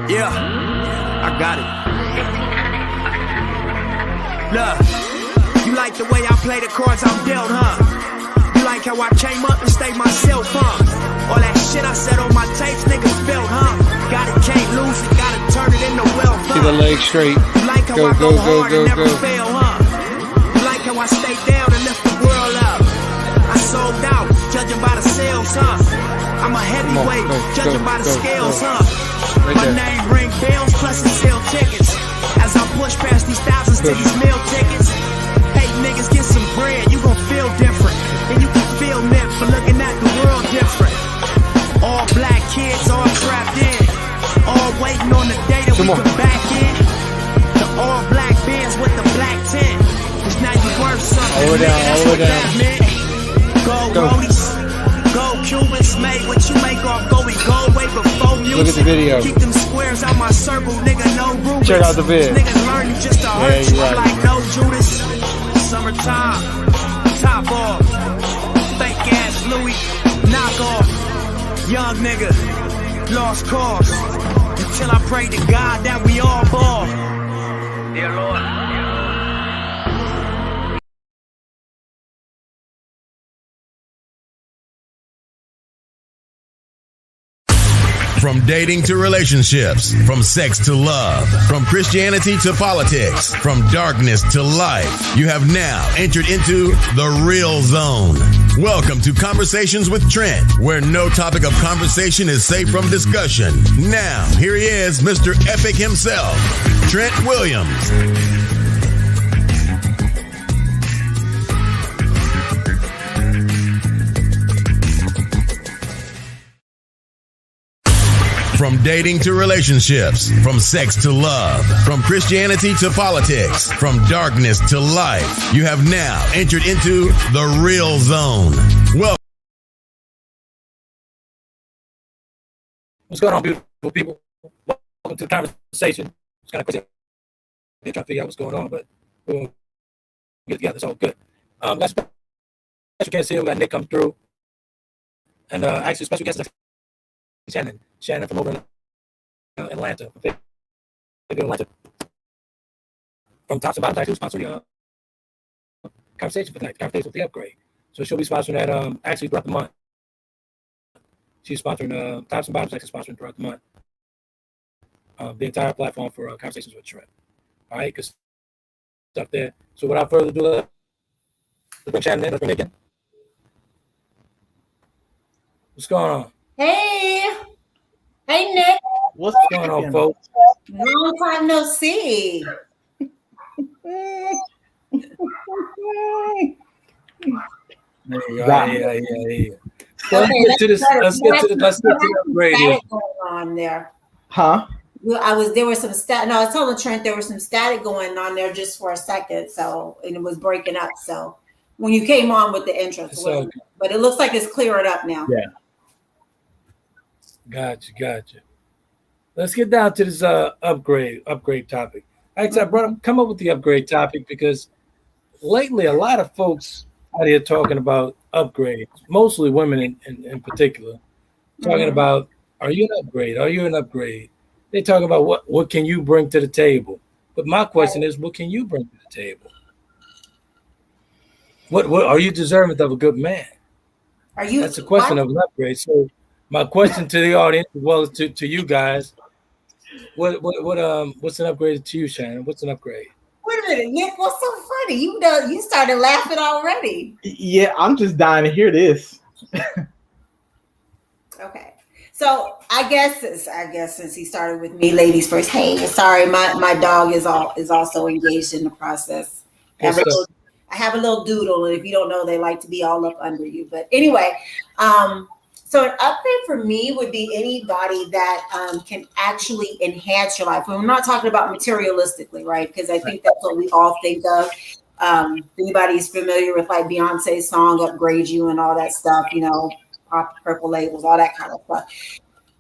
Yeah, I got it. Look, you like the way I play the cards I'm dealt, huh? You like how I came up and stayed myself, huh? All that shit I said on my tapes, niggas felt, huh? Got it, can't lose it, gotta turn it into wealth, huh? Keep the leg straight. You like how I go hard and never fail, huh? You like how I stay down and lift the world up? I sold out, judging by the sales, huh? I'm a heavyweight, judging by the scales, huh? My name ring bells, plus it sell tickets. As I push past these thousands to these meal tickets. Hey niggas, get some bread, you gon' feel different. And you can feel nip for looking at the world different. All black kids, all trapped in. All waiting on the day that we come back in. The all black bands with the black tent. Cause now you worth something, nigga, that's what that meant. Gold rollies, gold Cubans, made what you make off going gold way before music. Look at the video. Keep them squares out my circle, nigga, no Rubens. Check out the vid. Niggas learning just to hurt you, I'm like no Judas. Summertime, top off, fake ass Louis, knock off. Young nigga, lost cause. Until I pray to God that we all ball. Dear Lord. From dating to relationships, from sex to love, from Christianity to politics, from darkness to light, you have now entered into the real zone. Welcome to Conversations with Trent, where no topic of conversation is safe from discussion. Now, here he is, Mr. Epic himself, Trent Williams. From dating to relationships, from sex to love, from Christianity to politics, from darkness to light, you have now entered into the real zone. Well, what's going on, beautiful people? Welcome to the conversation. It's kind of crazy. I'm trying to figure out what's going on, but we'll get together. It's all good. Got special guest here. We got Nick come through, and actually special guest is Shannon from over in Atlanta. From Tops and Bottoms, actually sponsoring conversation for tonight, conversation with the upgrade. So she'll be sponsoring that actually throughout the month. She's sponsoring Tops and Bottoms, actually sponsoring throughout the month. The entire platform for Conversations with Trent. All right, good stuff there. So without further ado, let's bring Shannon in. Let's bring Nick in. What's going on? Hey, Nick. What's going on, folks? Long time no see. Yeah. Let's get to the upgrade here. Going on there. Huh? There was some static. No, I was telling Trent there was some static going on there just for a second. So, and it was breaking up. So when you came on with the intro, but it looks like it's cleared up now. Yeah. Gotcha. Let's get down to this upgrade topic. Actually, I come up with the upgrade topic because lately a lot of folks out here talking about upgrades, mostly women in particular, talking about, are you an upgrade? Are you an upgrade? They talk about what can you bring to the table? But my question is, what can you bring to the table? What are you deserving of a good man? That's a question of an upgrade. So my question to the audience, as well as to you guys, what's an upgrade to you, Shannon? What's an upgrade? Wait a minute, Nick, what's so funny? You started laughing already. Yeah, I'm just dying to hear this. Okay. So I guess since he started with me, ladies first. Hey, sorry, my dog is also engaged in the process. I have a little doodle, and if you don't know, they like to be all up under you. But anyway, so an upgrade for me would be anybody that can actually enhance your life. And we're not talking about materialistically, right? Because I think that's what we all think of. Anybody is familiar with like Beyonce's song "Upgrade You" and all that stuff, pop purple labels, all that kind of stuff.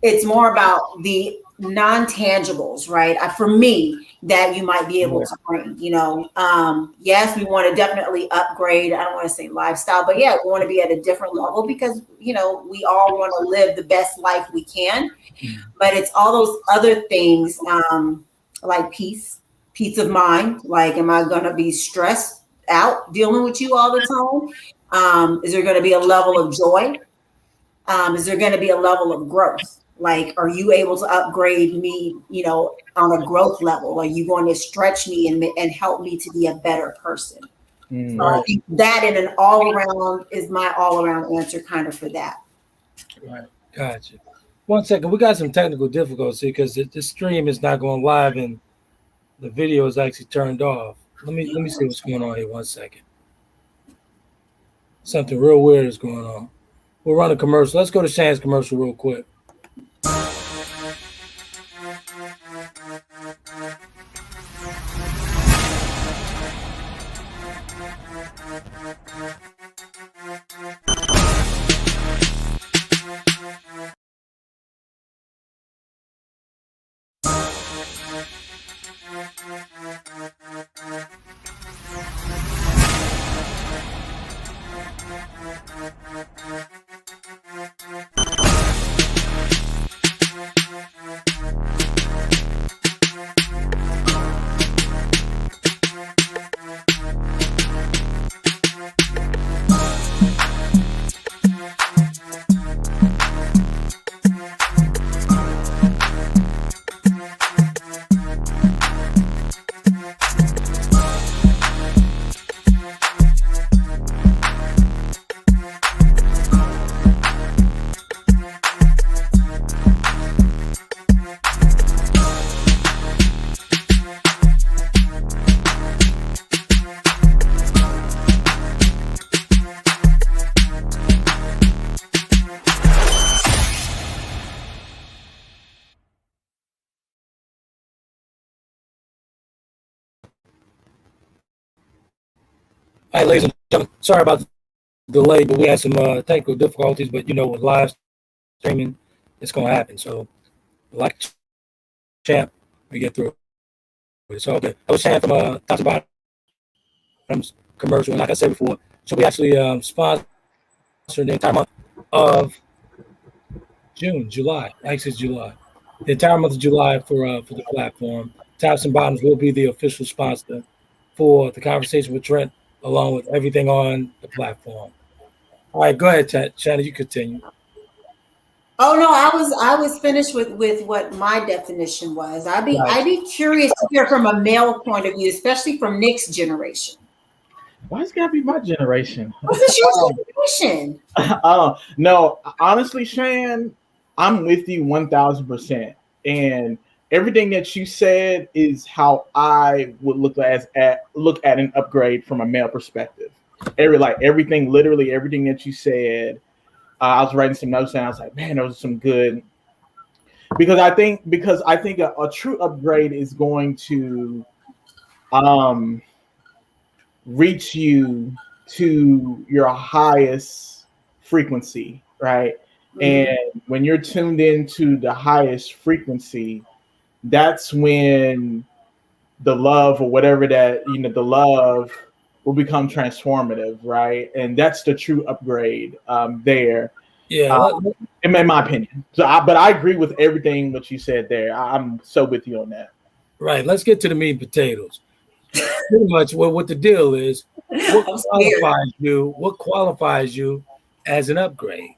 it's more about the non-tangibles, right? For me, that you might be able to bring, yes, we want to definitely upgrade. I don't want to say lifestyle, but yeah, we want to be at a different level because, we all want to live the best life we can. But it's all those other things, like peace of mind. Like, am I going to be stressed out dealing with you all the time? Is there going to be a level of joy? Is there going to be a level of growth? Like, are you able to upgrade me, on a growth level? Are you going to stretch me and help me to be a better person? So I think that in an all-around is my all-around answer kind of for that. Right. Gotcha. 1 second. We got some technical difficulty because the stream is not going live and the video is actually turned off. Let me see what's going on here. 1 second. Something real weird is going on. We'll run a commercial. Let's go to Shan's commercial real quick. All right, ladies and gentlemen, sorry about the delay, but we had some technical difficulties. But with live streaming, it's going to happen. So, like champ, we get through it. It's all good. I was champ from Top to Bottom's commercial, and like I said before, so we actually sponsored the entire month of July. Actually, it's July. The entire month of July for the platform. Tops and Bottoms will be the official sponsor for the conversation with Trent, along with everything on the platform. All right, go ahead, Shannon. You continue. Oh no, I was finished with what my definition was. I'd be curious to hear from a male point of view, especially from Nick's generation. Why is it gotta be my generation? What's this your generation? No, honestly, Shan, I'm with you 1000%. And everything that you said is how I would look at an upgrade from a male perspective. Literally everything that you said. I was writing some notes and I was like, man, those are some good. Because I think a true upgrade is going to reach you to your highest frequency, right? Mm-hmm. And when you're tuned into the highest frequency, that's when the love or whatever the love will become transformative, right? And that's the true upgrade there. Yeah, in my opinion. But I agree with everything that you said there. I'm so with you on that. Right. Let's get to the meat and potatoes. Pretty much what the deal is. What qualifies you as an upgrade?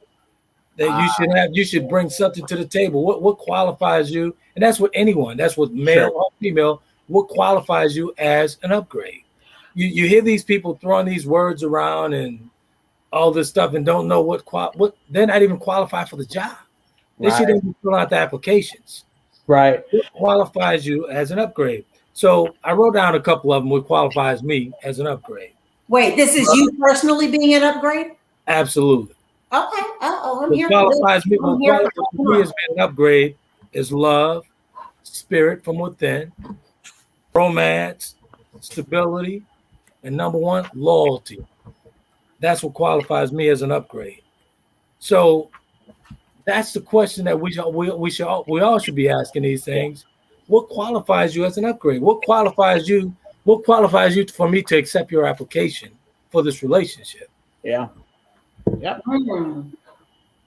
That you should bring something to the table. What qualifies you? And that's with anyone. That's with male or female. What qualifies you as an upgrade? You hear these people throwing these words around and all this stuff and don't know what they're not even qualified for the job. They should even fill out the applications. Right. What qualifies you as an upgrade? So I wrote down a couple of them. What qualifies me as an upgrade? Wait, this is you personally being an upgrade? Absolutely. Okay. I'm here. What qualifies me as being an upgrade is love, spirit from within, romance, stability, and number one, loyalty. That's what qualifies me as an upgrade. So That's the question that we all should be asking these things. What qualifies you as an upgrade? What qualifies you? What qualifies you for me to accept your application for this relationship? Yeah. Yeah. Mm.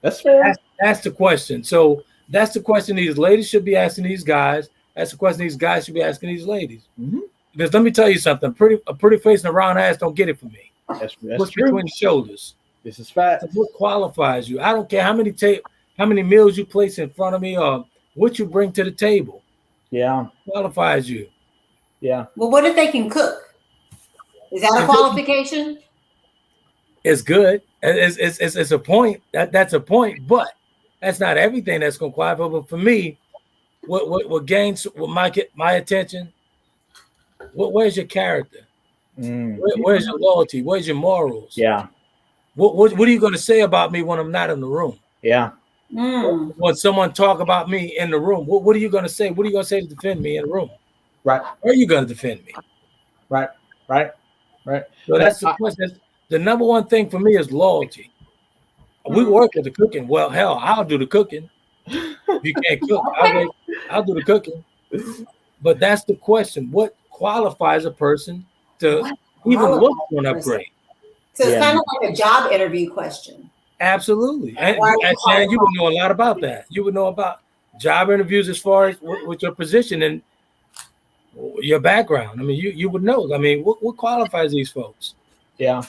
That's fair. That's the question. So that's the question these ladies should be asking these guys. That's the question these guys should be asking these ladies. Mm-hmm. Because let me tell you something. A pretty face and a round ass don't get it for me. That's What's true. between the shoulders? This is fact. So what qualifies you? I don't care how many meals you place in front of me or what you bring to the table. Yeah. Qualifies you. Yeah. Well, what if they can cook? Is that a qualification? It's good. It's a point. That's a point, but that's not everything that's going to qualify. But for me, what gains my attention? Where's your character? Where's your loyalty? Where's your morals? Yeah. What are you going to say about me when I'm not in the room? Yeah. When someone talk about me in the room, what are you going to say? What are you going to say to defend me in the room? Right. Where are you going to defend me? Right. So that's the question. The number one thing for me is loyalty. We work at the cooking. Well, hell, I'll do the cooking. If you can't cook, I'll do the cooking. But that's the question. What qualifies a person to even look for an upgrade? So it's kind of like a job interview question. Absolutely. And Shan, you would know a lot about that. You would know about job interviews as far as with your position and your background. I mean, you would know. I mean, what qualifies these folks? Yeah.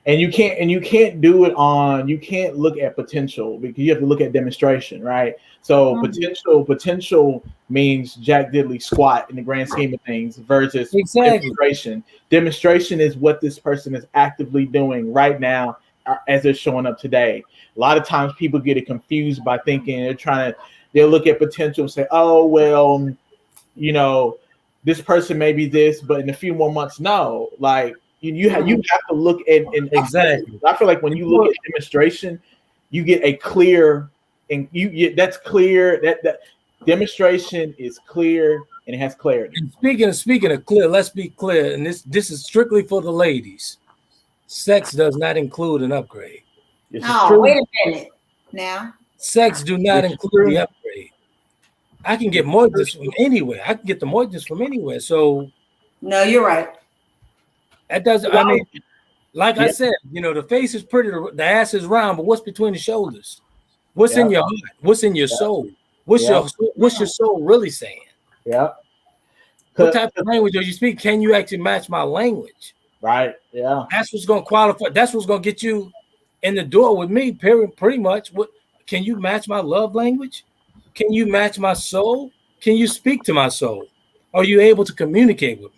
And you can't do it you can't look at potential because you have to look at demonstration, right? So potential means Jack Diddley squat in the grand scheme of things versus demonstration. Demonstration is what this person is actively doing right now as they're showing up today. A lot of times people get it confused by thinking they'll look at potential and say, oh, well, this person may be this, but in a few more months, no. Like, you have to look at exactly. I feel like when you look at demonstration, you get a clear and that's clear. That demonstration is clear and it has clarity. And speaking of clear, let's be clear, and this is strictly for the ladies. Sex does not include an upgrade. Wait a minute now. Sex do not include the upgrade. I can get mortgages from anywhere. I can get the mortgages from anywhere. So no, you're right. That doesn't. I mean, like I said, the face is pretty, the ass is round, but what's between the shoulders? What's in your heart? What's in your soul? What's your soul really saying? Yeah. What type of language are you speak? Can you actually match my language? Right. Yeah. That's what's going to qualify. That's what's going to get you in the door with me. Pretty much. What can you match my love language? Can you match my soul? Can you speak to my soul? Are you able to communicate with me?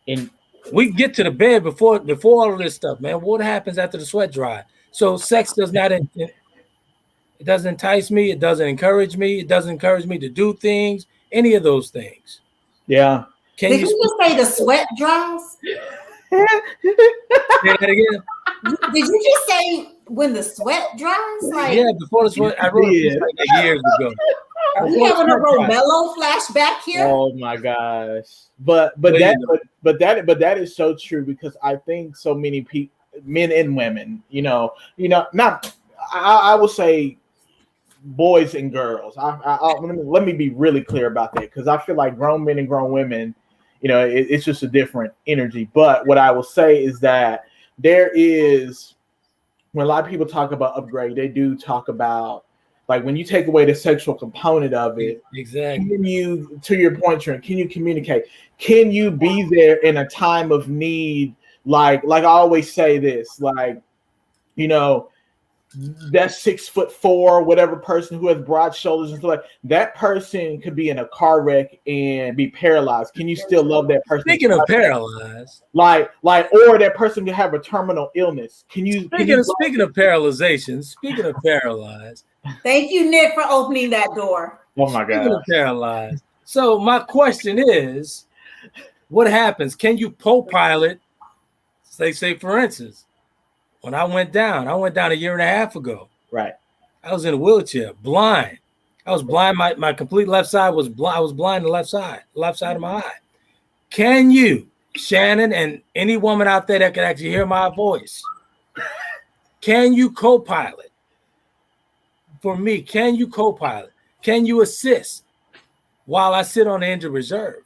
And we get to the bed before all of this stuff, man. What happens after the sweat dry? So sex does not. It doesn't entice me. It doesn't encourage me. It doesn't encourage me to do things. Any of those things. Yeah. Did you just say the sweat dries? Say that again. Did you just say when the sweat dries? Like, yeah, before the sweat. I wrote it like years ago. Are we having a Romello flashback here? Oh my gosh! But that is so true because I think so many people, men and women, not. I will say boys and girls. Let me be really clear about that because I feel like grown men and grown women, it's just a different energy. But what I will say is that there is, when a lot of people talk about upgrade, they do talk about, like, when you take away the sexual component of it, exactly. Can you, to your point, Trent, can you communicate? Can you be there in a time of need? Like I always say this, like, that 6'4", whatever person who has broad shoulders and stuff, like that person could be in a car wreck and be paralyzed. Can you still love that person? Speaking of paralyzed, like, or that person could have a terminal illness. Speaking of paralyzation, speaking of paralyzed. Thank you, Nick, for opening that door. Oh my God. Speaking of paralyzed. So my question is, what happens? Can you co-pilot? Say for instance, when I went down a year and a half ago. Right. I was in a wheelchair, blind. I was blind. My complete left side was blind. I was blind the left side of my eye. Can you, Shannon, and any woman out there that can actually hear my voice, can you co-pilot for me, can you co-pilot? Can you assist while I sit on the injured reserve?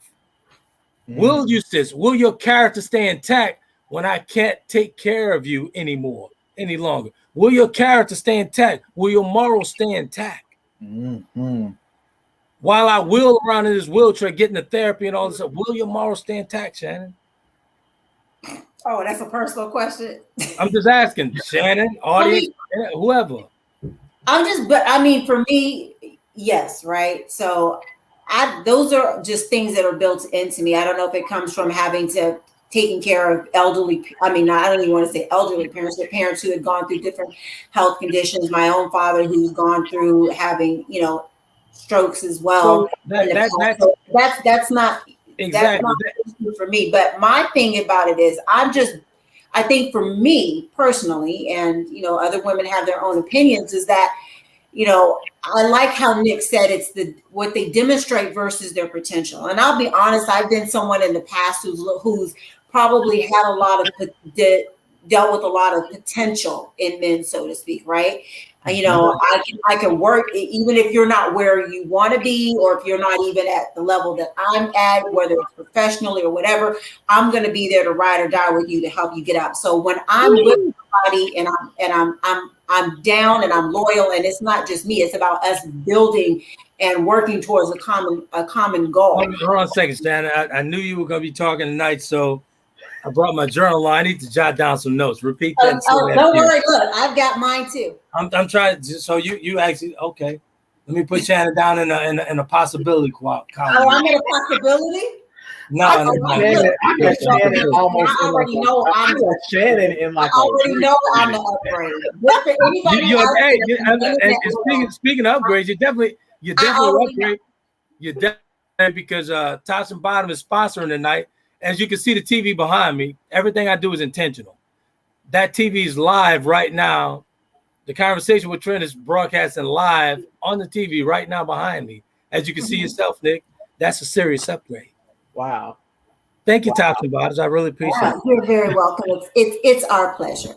Will you assist? Will your character stay intact when I can't take care of you any longer? Will your character stay intact? Will your morals stay intact? While I wheel around in this wheelchair, getting the therapy and all this stuff, will your morals stay intact, Shannon? Oh, that's a personal question. I'm just asking, Shannon, audience, whoever. For me, yes, right? So those are just things that are built into me. I don't know if it comes from having to taking care of elderly. I don't even want to say elderly parents, but parents who had gone through different health conditions. My own father, who's gone through having, strokes as well. So that's not exactly for me. But my thing about it is, I think for me personally, and other women have their own opinions, is that I like how Nick said it's what they demonstrate versus their potential. And I'll be honest, I've been someone in the past who's probably had dealt with a lot of potential in men, so to speak, right? I can work, even if you're not where you want to be, or if you're not even at the level that I'm at, whether it's professionally or whatever, I'm going to be there to ride or die with you to help you get up. So when I'm with somebody and I'm down and I'm loyal, and it's not just me, it's about us building and working towards a common goal. Hold on a second, Shannon. I knew you were going to be talking tonight, so I brought my journal. I need to jot down some notes. Repeat that. Don't worry. Look, I've got mine too. I'm trying to. So you actually okay? Let me put Shannon down in a possibility column. Oh, I'm in a possibility. No. I got Shannon almost. I already know I'm the upgrade. Speaking of upgrades, you definitely upgrade. You definitely, because Tops and Bottom is sponsoring tonight. As you can see the TV behind me, everything I do is intentional. That TV is live right now. The conversation with Trent is broadcasting live on the TV right now behind me. As you can see yourself, Nick, that's a serious upgrade. Wow. Thank you, Tops and Bottoms. I really appreciate it. You're very welcome. It's our pleasure.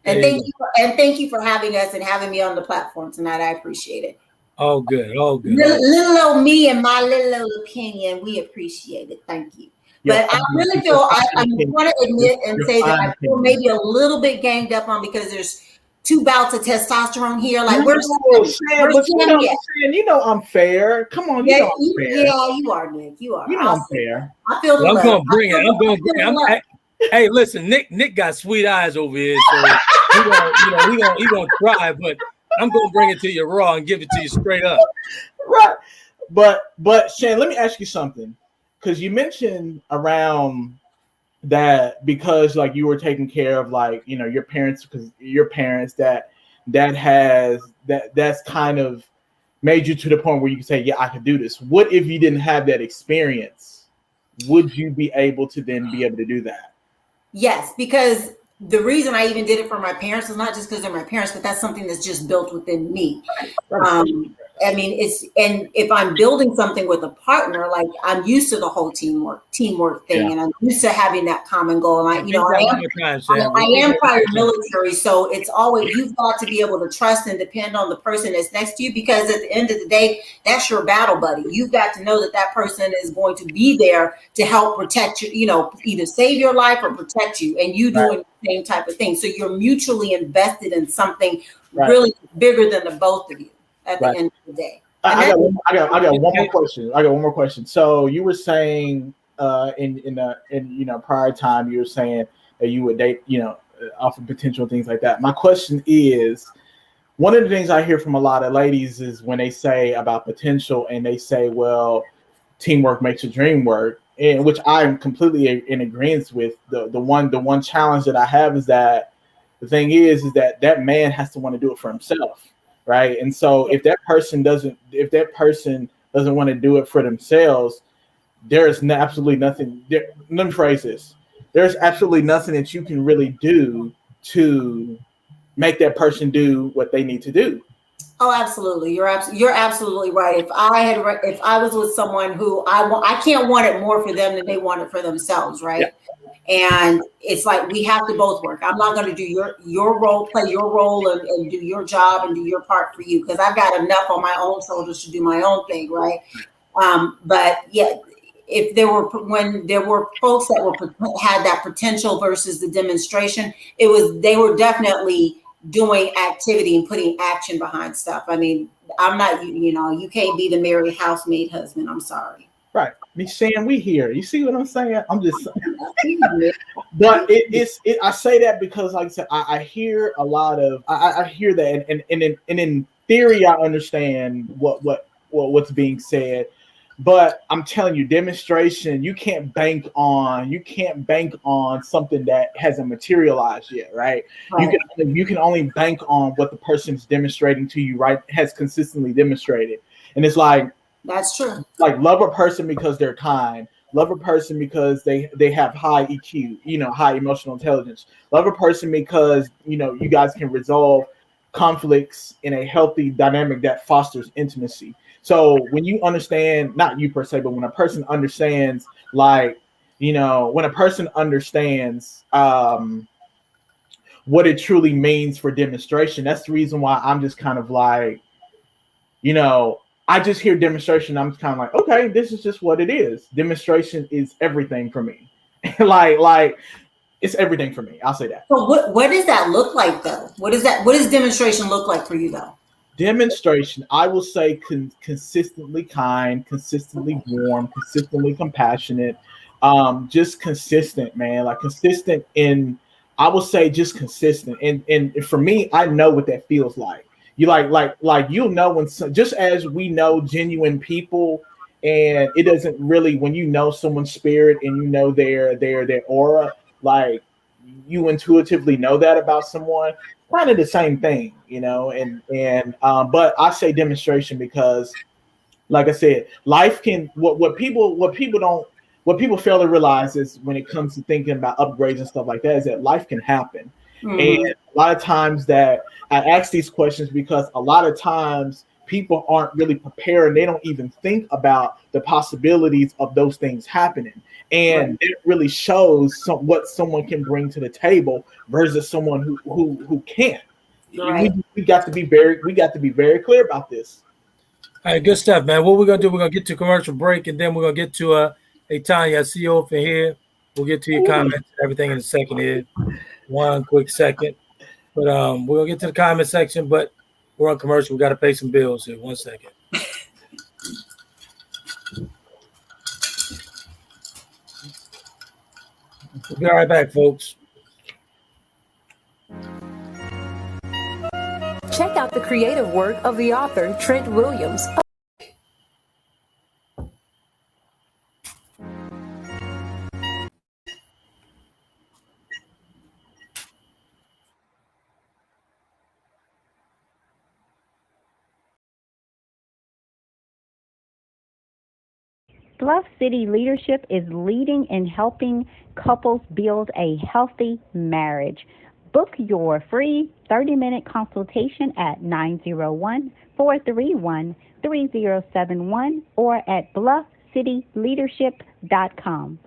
And thank you for having us and having me on the platform tonight. I appreciate it. Oh, good. Little old me and my little opinion, we appreciate it. Thank you. But I really feel I want to admit and say that I feel maybe a little bit ganged up on, because there's 2 bouts of testosterone here. Like, where's Sam? I'm fair. Come on, I'm fair. Yeah, you are, Nick. You are. I'm fair. I feel the I'm love. gonna bring it. Hey, listen, Nick got sweet eyes over here, so he gonna cry, but I'm gonna bring it to you raw and give it to you straight up. Right. But Shan, let me ask you something. Because you mentioned around that, because like you were taking care of your parents, because your parents that's kind of made you to the point where you can say, yeah, I can do this. What if you didn't have that experience? Would you be able to then be able to do that? Yes, because the reason I even did it for my parents is not just because they're my parents, but that's something that's just built within me. And if I'm building something with a partner, like I'm used to the whole teamwork thing, and I'm used to having that common goal. And I am prior military, so it's always, you've got to be able to trust and depend on the person that's next to you, because at the end of the day, that's your battle buddy. You've got to know that person is going to be there to help protect you, either save your life or protect you, and you doing the same type of thing. So you're mutually invested in something really bigger than the both of you. At the end of the day, I got one more question. So you were saying in prior time, you were saying that you would date, off of potential things like that. My question is, one of the things I hear from a lot of ladies is when they say about potential, and they say, well, teamwork makes the dream work, and which I'm completely in agreement with. The one challenge that I have is that the thing is that man has to want to do it for himself. Right. And so if that person doesn't want to do it for themselves, there's absolutely nothing. Let me phrase this. There's absolutely nothing that you can really do to make that person do what they need to do. Oh, absolutely. You're absolutely right. If I was with someone who I can't want it more for them than they want it for themselves, right? Yeah. And it's like we have to both work. I'm not going to do your role, play your role, and do your job and do your part for you because I've got enough on my own shoulders to do my own thing, right? But yeah, if when there were folks that had that potential versus the demonstration, they were definitely doing activity and putting action behind stuff. I mean, I'm not, you can't be the married housemaid husband. I'm sorry. Right. Me saying we here. You see what I'm saying? I'm just saying. But I say that because, like I said, I hear a lot of, I hear that, and in theory, I understand what's being said. But I'm telling you, demonstration, you can't bank on something that hasn't materialized yet, right? You can only bank on what the person's demonstrating to you, right? Has consistently demonstrated. And it's like, that's true. Like, love a person because they're kind. Love a person because they have high EQ, high emotional intelligence. Love a person because, you guys can resolve conflicts in a healthy dynamic that fosters intimacy. So when you understand, not you per se, but when a person understands, when a person understands what it truly means for demonstration, that's the reason why I'm just kind of like, I just hear demonstration. I'm kind of like, okay, this is just what it is. Demonstration is everything for me. like it's everything for me. I'll say that. So what does that look like though? What does demonstration look like for you though? Demonstration, I will say consistently kind, consistently warm, consistently compassionate, just consistent, man. Like consistent I will say just consistent. And for me, I know what that feels like. You like you'll know when just as we know genuine people, and it doesn't really, when you know someone's spirit and you know their aura, like you intuitively know that about someone. Kind of the same thing, but I say demonstration because, like I said, life can what people fail to realize is when it comes to thinking about upgrades and stuff like that is that life can happen. Mm-hmm. And a lot of times that I ask these questions because a lot of times people aren't really prepared and they don't even think about the possibilities of those things happening. And it really shows what someone can bring to the table versus someone who can't. Right. We got to be very clear about this. All right, good stuff, man. What we're gonna do? We're gonna get to a commercial break, and then we're gonna get to hey Tanya, I see you over here. We'll get to your comments and everything in a second here. One quick second, but we're gonna get to the comment section. But we're on commercial. We got to pay some bills here. 1 second. We'll be right back, folks. Check out the creative work of the author, Trent Williams. Bluff City Leadership is leading and helping couples build a healthy marriage. Book your free 30-minute consultation at 901-431-3071 or at bluffcityleadership.com.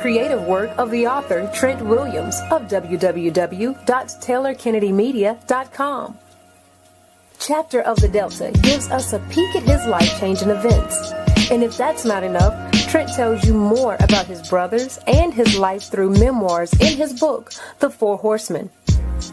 creative work of the author Trent Williams of www.taylorkennedymedia.com. Chapter of the Delta gives us a peek at his life-changing events. And if that's not enough, Trent tells you more about his brothers and his life through memoirs in his book, The Four Horsemen.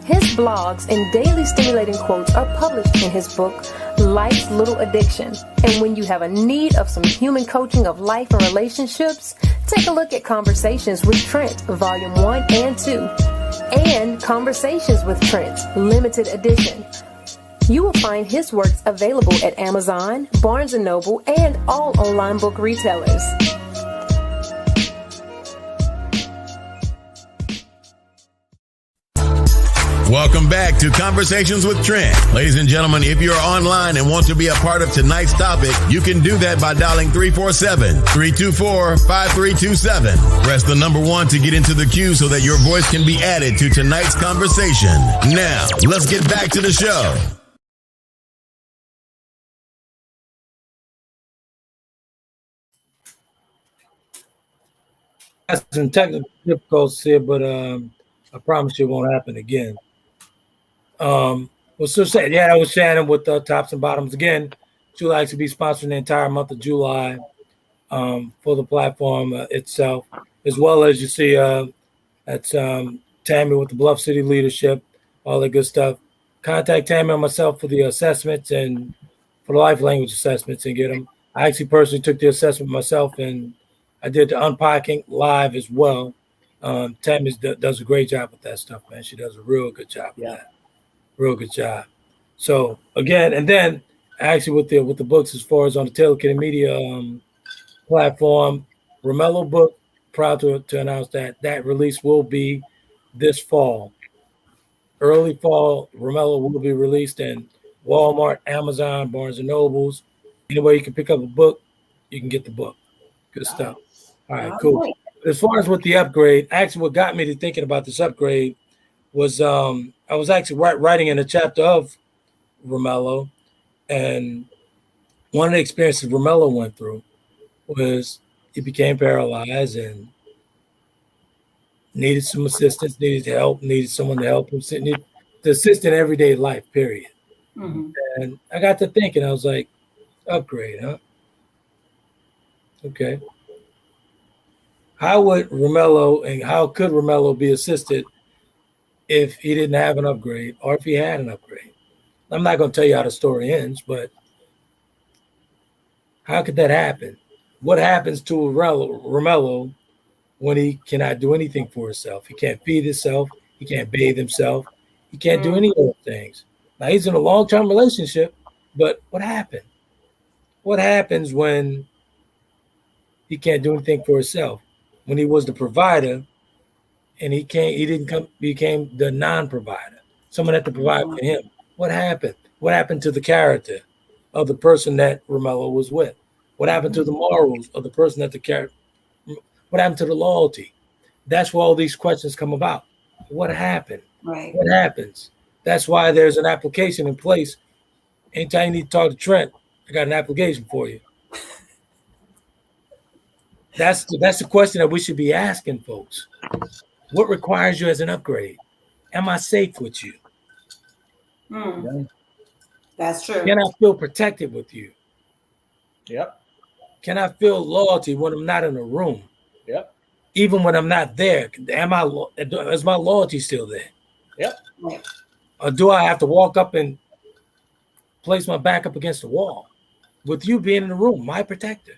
His blogs and daily stimulating quotes are published in his book, Life's Little Addiction. And when you have a need of some human coaching of life and relationships, take a look at Conversations with Trent, Volume 1 and 2, and Conversations with Trent, Limited Edition. You will find his works available at Amazon, Barnes & Noble, and all online book retailers. Welcome back to Conversations with Trent. Ladies and gentlemen, if you're online and want to be a part of tonight's topic, you can do that by dialing 347-324-5327. Press the number 1 to get into the queue so that your voice can be added to tonight's conversation. Now, let's get back to the show. Got some technical difficulties here, but I promise you it won't happen again. Well, so sad. Yeah, that was Shannon with Tops and Bottoms again. She'll actually be sponsoring the entire month of July for the platform itself, as well as you see that's Tammy with the Bluff City Leadership, all that good stuff. Contact Tammy and myself for the assessments and for the life language assessments and get them. I actually personally took the assessment myself, and I did the unpacking live as well. Tammy does a great job with that stuff, man. She does a real good job with that. Real good job. So again, and then actually with the books, as far as on the Taylor Kennedy Media platform, Romello book, proud to announce that release will be this fall. Early fall, Romello will be released in Walmart, Amazon, Barnes & Nobles. Anywhere you can pick up a book, you can get the book. Good stuff. All right, cool. As far as with the upgrade, actually what got me to thinking about this upgrade was I was actually writing in a chapter of Romello, and one of the experiences Romello went through was he became paralyzed and needed some assistance, needed help, needed someone to help him, needed to assist in everyday life, period. Mm-hmm. And I got to thinking, I was like, upgrade, huh? Okay. How would Romello and how could Romello be assisted if he didn't have an upgrade or if he had an upgrade? I'm not going to tell you how the story ends, but how could that happen? What happens to Romello when he cannot do anything for himself? He can't feed himself. He can't bathe himself. He can't do any of those things. Now, he's in a long-term relationship, but what happened? What happens when he can't do anything for himself? When he was the provider and he became the non-provider, someone had to provide for him. What happened? What happened to the character of the person that Romello was with? What happened to the morals of the person that what happened to the loyalty? That's where all these questions come about. What happened? Right. What happens? That's why there's an application in place. Anytime you need to talk to Trent, I got an application for you. That's the question that we should be asking folks. What requires you as an upgrade? Am I safe with you? That's true. Can I feel protected with you? Yep. Can I feel loyalty when I'm not in a room? Yep. Even when I'm not there, is my loyalty still there? Yep. Or do I have to walk up and place my back up against the wall with you being in the room, my protector?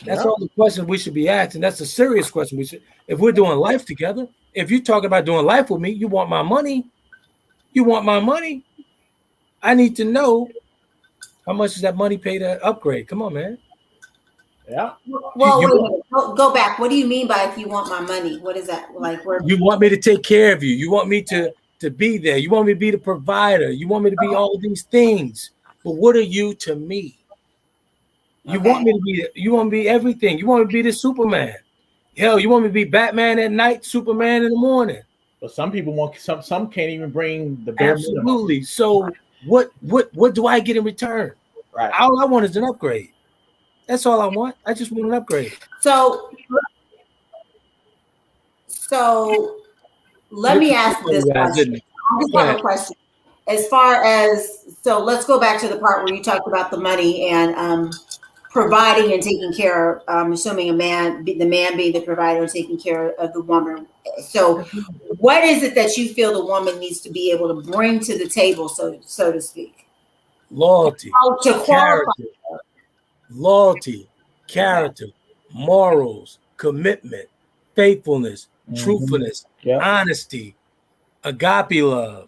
That's all the questions we should be asking. That's a serious question. If we're doing life together, if you're talking about doing life with me, you want my money. You want my money. I need to know how much does that money pay to upgrade. Come on, man. Yeah. Well, wait a minute. Go back. What do you mean by if you want my money? What is that? Like, you want me to take care of you. You want me to be there. You want me to be the provider. You want me to be all of these things. But what are you to me? You want me to be everything. You want me to be the Superman. Hell, you want me to be Batman at night, Superman in the morning. But some people some can't even bring the bare minimum. Absolutely. So what do I get in return? Right. All I want is an upgrade. That's all I want. I just want an upgrade. So let me ask this question. I just have a question. As far as, so let's go back to the part where you talked about the money and providing and taking care of, I'm assuming the man being the provider and taking care of the woman. So what is it that you feel the woman needs to be able to bring to the table, so to speak? Loyalty, character, morals, commitment, faithfulness, truthfulness, honesty, agape love.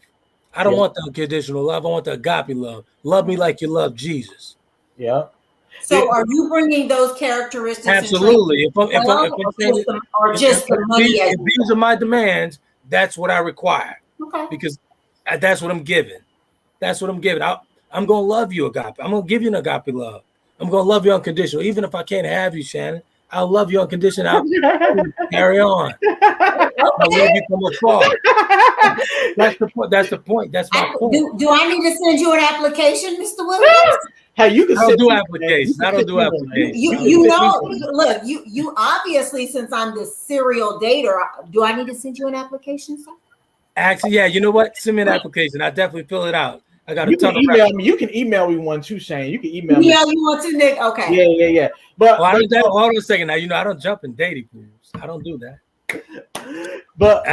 I don't want the unconditional love. I want the agape love. Love me like you love Jesus. Yeah. So are you bringing those characteristics? Absolutely. If the money? If these are my demands, that's what I require. Okay. Because that's what I'm giving. That's what I'm giving. I'm going to love you, agape. I'm going to give you an agape love. I'm going to love you unconditional. Even if I can't have you, Shannon, I'll love you unconditional. Carry on. I'll love you from afar. That's the point. That's the point. That's my point. Do I need to send you an application, Mr. Williams? Hey, you can I don't do applications. I don't do applications. You know, look, you obviously, since I'm the serial dater, do I need to send you an application, sir? Actually, yeah. You know what? Send me an application. I definitely fill it out. I got a ton of email me. You can email me one too, Shane. You can email me. Yeah, you want to, Nick? Okay. Yeah. But hold on a second. Now, you know, I don't jump in dating pools. I don't do that. But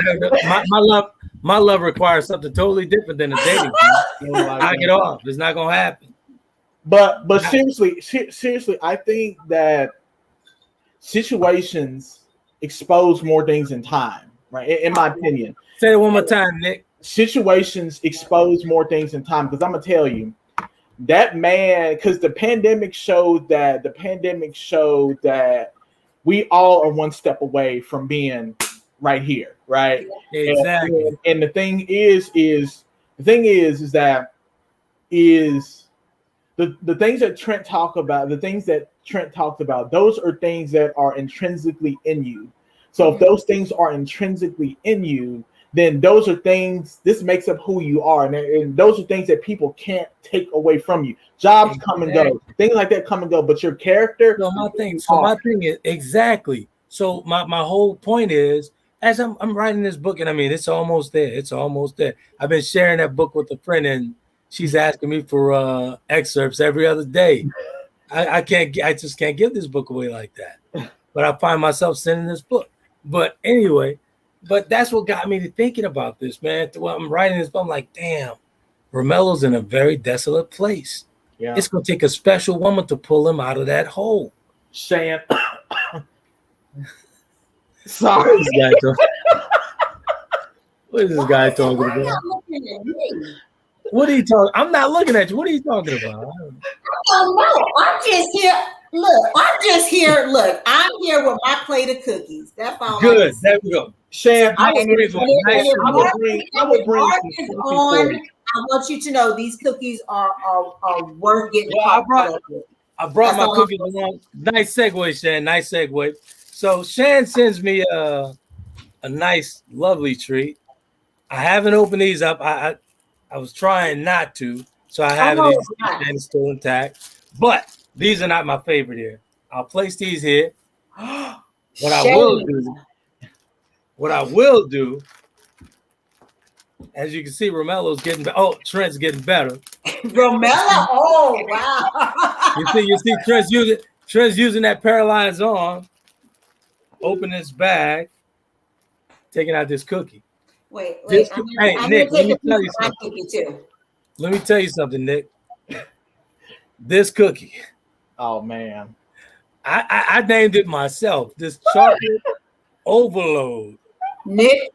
my love requires something totally different than a dating pool. Knock it off. It's not gonna happen. But seriously, I think that situations expose more things in time, right? In my opinion. Say it one more time, Nick. Situations expose more things in time, because I'm gonna tell you that man, because the pandemic showed that we all are one step away from being right here, right? Exactly. And the thing is that the things that Trent talked about, those are things that are intrinsically in you. So if those things are intrinsically in you, then those are things, this makes up who you are. And those are things that people can't take away from you. Jobs come and go. Things like that come and go. But your character. So my thing is, exactly. So my whole point is, as I'm writing this book, and I mean, it's almost there. I've been sharing that book with a friend, and she's asking me for excerpts every other day. I just can't give this book away like that. But I find myself sending this book. But anyway, that's what got me to thinking about this, man. While I'm writing this book, I'm like, damn, Romelo's in a very desolate place. Yeah. It's gonna take a special woman to pull him out of that hole. Shane. Sorry. What is this guy talking about? What are you talking? I'm not looking at you. What are you talking about? I don't know. I'm just here. Look, I'm here with my plate of cookies. That's all. Good. There we go. Shane, I would bring on. I want you to know these cookies are worth getting. I brought my cookies along. Nice segue, Shan. Nice segue. So Shan sends me a nice, lovely treat. I haven't opened these up. I was trying not to, so I have these and still intact. But these are not my favorite here. I'll place these here. What I will do, as you can see, Romelo's getting better. Oh, Trent's getting better. Romelo, oh wow! You see, Trent's using that paralyzed arm. Open this bag, taking out this cookie. Wait. Nick, let me tell you something. Let me tell you something, Nick. This cookie. Oh man. I named it myself. This chocolate overload. Nick.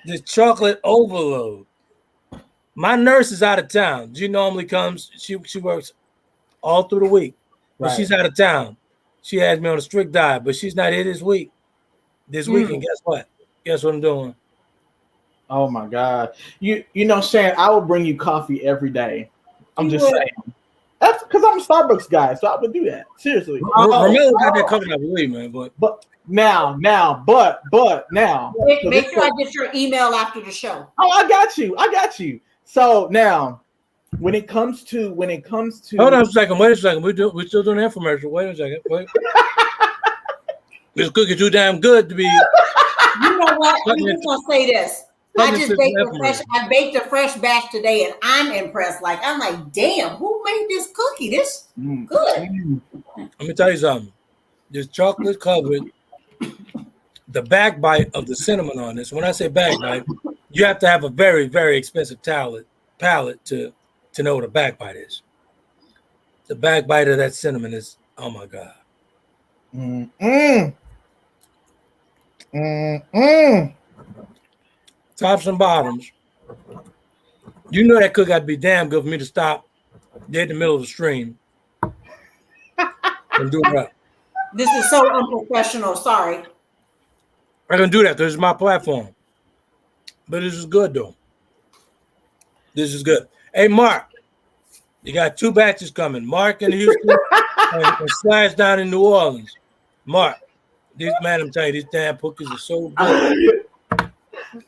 This chocolate overload. My nurse is out of town. She normally comes, she works all through the week. But she's out of town. She has me on a strict diet, but she's not here this week. This weekend, guess what? Guess what I'm doing? Oh my God. You know, Shane, I will bring you coffee every day. I'm just saying. That's because I'm a Starbucks guy, so I would do that. Seriously. Romelo got that coming, I believe, man. But now. Make sure I get your email after the show. Oh, I got you. So now, when it comes to hold on a second. Wait a second. We're still doing an infomercial. Wait a second. Wait. This cookie too damn good to be. You know what? I'm just gonna say this. I baked a fresh batch today, and I'm impressed. I'm like, damn, who made this cookie? This good. Let me tell you something. This chocolate covered. The backbite of the cinnamon on this. When I say backbite, you have to have a very, very expensive palate to know what a backbite is. The backbite of that cinnamon is, oh my God. Tops and bottoms. You know that cook got to be damn good for me to stop dead in the middle of the stream and do it right. This is so unprofessional. Sorry. I can do that. This is my platform. But this is good, though. This is good. Hey, Mark, you got 2 batches coming. Mark in Houston and Slash down in New Orleans. Mark, I'm telling you, these damn cookies are so good.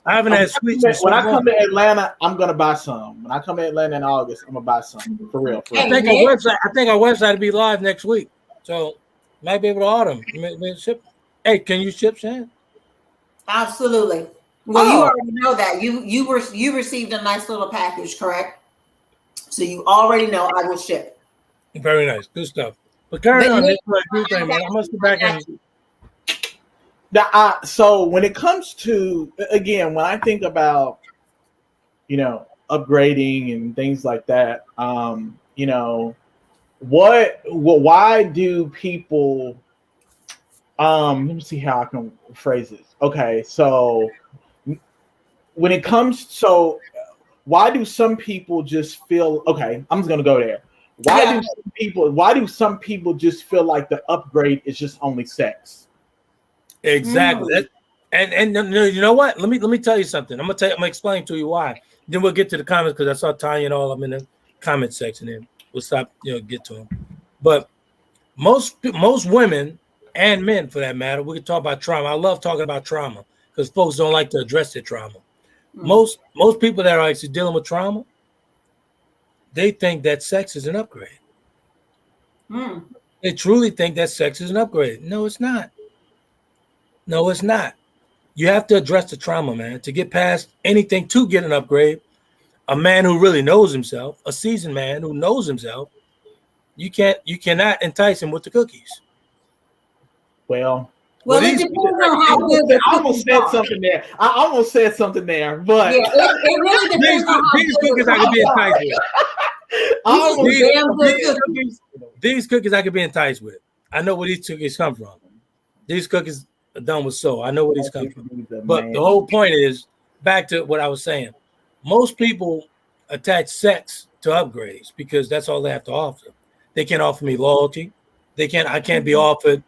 I haven't had sweets. When I come to Atlanta, I'm going to buy some. When I come to Atlanta in August, I'm going to buy some. For real. I think our website will be live next week. So, might be able to order them. You may ship. Hey, can you ship, Shan? Absolutely. Well, you already know that. You received a nice little package, correct? So you already know I will ship. Very nice. Good stuff. But carry on. This thing, man. I must be back in. So when it comes to, again, when I think about, upgrading and things like that, why do people, let me see how I can phrase this. Okay, so when it comes, why do some people just feel, okay, I'm just gonna go there. Why do some people just feel like the upgrade is just only sex? Exactly. And you know what? Let me tell you something. I'm gonna explain to you why. Then we'll get to the comments because I saw Tanya and all of them in the comment section, and we'll stop, get to them. But most women and men, for that matter, we can talk about trauma. I love talking about trauma because folks don't like to address their trauma. Most people that are actually dealing with trauma, they think that sex is an upgrade. They truly think that sex is an upgrade. No, it's not. No, it's not. You have to address the trauma, man, to get past anything to get an upgrade. A man who really knows himself, a seasoned man who knows himself, you cannot entice him with the cookies. Well, it depends on how good I almost said something there, but yeah, it really depends on how these cookies I could be enticed with. These cookies I could be enticed with. I know where these cookies come from. These cookies are done with soul. I know where these come from. But the whole point is, back to what I was saying, most people attach sex to upgrades because that's all they have to offer. They can't offer me loyalty. I can't be offered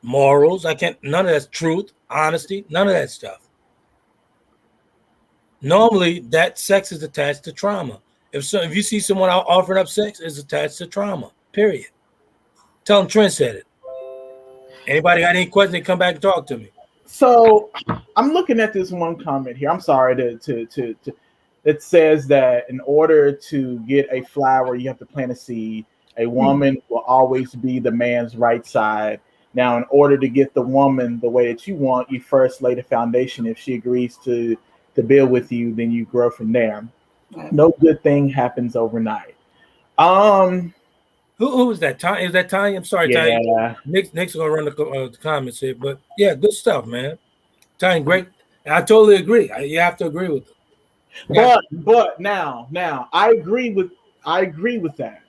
morals. None of that's truth, honesty, none of that stuff. Normally, that sex is attached to trauma. If you see someone out offering up sex, it's attached to trauma, period. Tell them Trent said it. Anybody got any questions, come back and talk to me. So I'm looking at this one comment here. I'm sorry it says that in order to get a flower, you have to plant a seed. A woman will always be the man's right side. Now, in order to get the woman the way that you want, you first lay the foundation. If she agrees to build with you, then you grow from there. No good thing happens overnight. Who was that? Tanya? Is that Tanya? I'm sorry, yeah. Tanya. Nick's gonna run the comments here, but yeah, good stuff, man. Tanya, great. And I totally agree. You have to agree with them. But now I agree with that.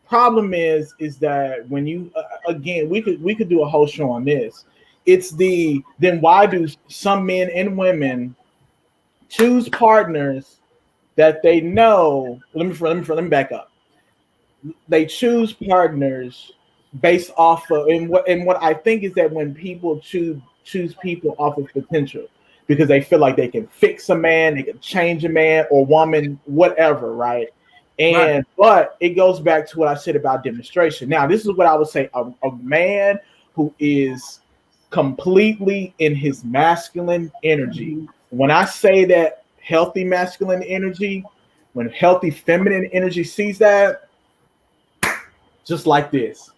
Problem is that when you again, we could do a whole show on this. Then why do some men and women choose partners that they know? Let me back up. They choose partners based off of, and what I think is that when people choose people off of potential, because they feel like they can fix a man, they can change a man or woman, whatever, right? But it goes back to what I said about demonstration. Now, this is what I would say: a man who is completely in his masculine energy. When I say that healthy masculine energy, when healthy feminine energy sees that, just like this,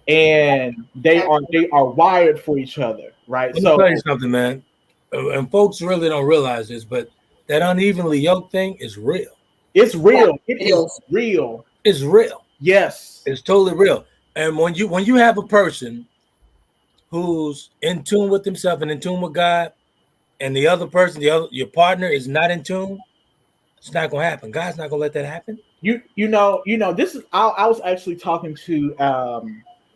and they are wired for each other, right? Let me tell you something, man. And folks really don't realize this, but that unevenly yoked thing is real. It's real. It is real. It's real. Yes, it's totally real. And when you have a person who's in tune with himself and in tune with God, and the other person, your partner is not in tune, it's not gonna happen. God's not gonna let that happen. You know. This is. I was actually talking to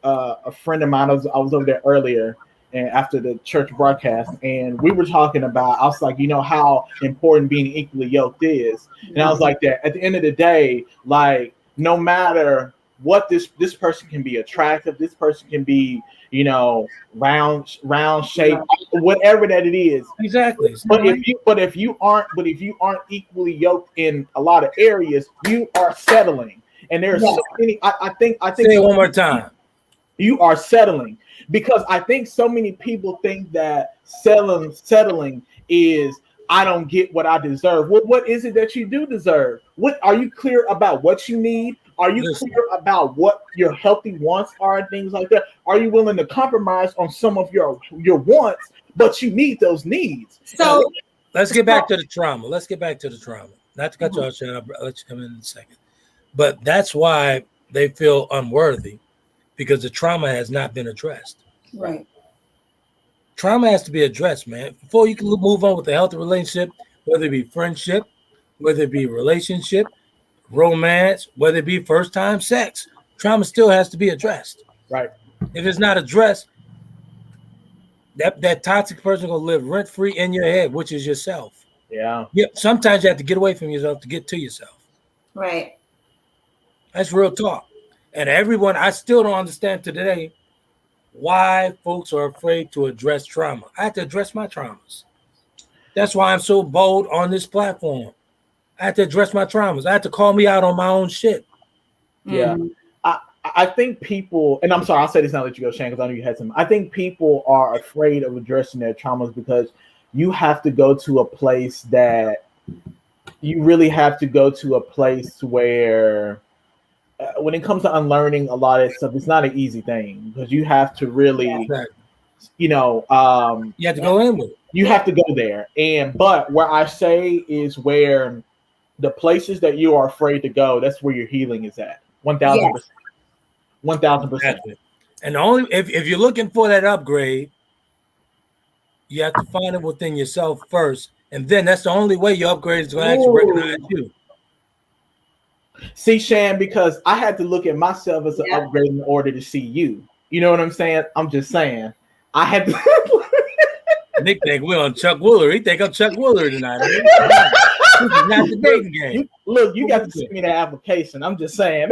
a friend of mine. I was over there earlier, and after the church broadcast, and we were talking about. I was like, how important being equally yoked is, and I was like that. At the end of the day, like no matter what, this person can be attractive. This person can be, round shape, whatever that it is. Exactly. But if you aren't equally yoked in a lot of areas, you are settling. And there's so many. I think. Say it one more time. You are settling, because I think so many people think that settling is, I don't get what I deserve. What is it that you do deserve? What are you clear about what you need? Are you clear about what your healthy wants are and things like that? Are you willing to compromise on some of your wants, but you need those needs? So let's get back to the trauma. Not to cut you off, Shannon, I'll let you come in a second. But that's why they feel unworthy, because the trauma has not been addressed. Right. Trauma has to be addressed, man. Before you can move on with a healthy relationship, whether it be friendship, whether it be relationship, romance, whether it be first time sex, trauma still has to be addressed. Right. If it's not addressed, that toxic person gonna live rent free in your head, which is yourself. Yeah. Yep. Sometimes you have to get away from yourself to get to yourself. Right. That's real talk. And everyone, I still don't understand today why folks are afraid to address trauma. I have to address my traumas. That's why I'm so bold on this platform. I have to address my traumas. I have to call me out on my own shit. Yeah. I think people, and I'm sorry, I'll say this now, let you go, Shane, because I know you had some. I think people are afraid of addressing their traumas because you have to go to a place that you really have to go to a place where when it comes to unlearning a lot of stuff, it's not an easy thing, because you have to really, you have to go in with it. You have to go there. But where I say is where the places that you are afraid to go, that's where your healing is at. 1,000%. 1,000%. And only if you're looking for that upgrade, you have to find it within yourself first. And then that's the only way your upgrade is going to actually recognize you. See, Shan, because I had to look at myself as an upgrade in order to see you. You know what I'm saying? I'm just saying. I had to. Nick think we're on Chuck Wooler. He think I'm Chuck Wooler tonight. This is not the dating game. You got to send me the application. I'm just saying.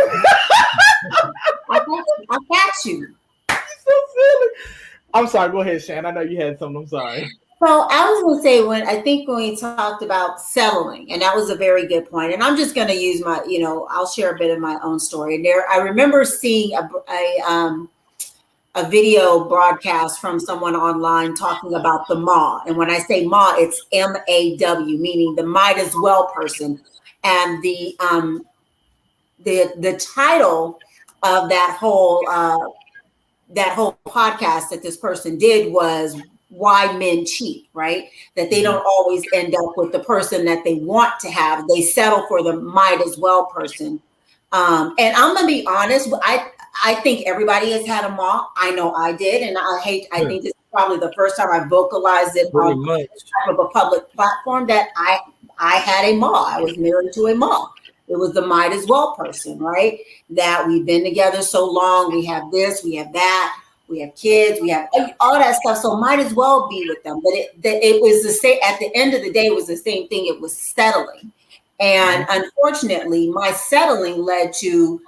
I got you. You're so silly. I'm sorry. Go ahead, Shan. I know you had something. I'm sorry. So I was going to say, when we talked about settling, and that was a very good point. And I'm just going to use my, I'll share a bit of my own story. And I remember seeing a video broadcast from someone online talking about the MAW. And when I say MAW, it's MAW, meaning the might as well person. And the title of that whole podcast that this person did was Why Men Cheat, right? That they don't always end up with the person that they want to have. They settle for the might as well person. And I'm going to be honest, I think everybody has had a MAW. I know I did. And I think this is probably the first time I vocalized it on a public platform that I had a MAW. I was married to a MAW. It was the might as well person, right? That we've been together so long. We have this, we have that, we have kids, we have all that stuff. So might as well be with them. But it was the same. At the end of the day, it was the same thing. It was settling. And unfortunately, my settling led to,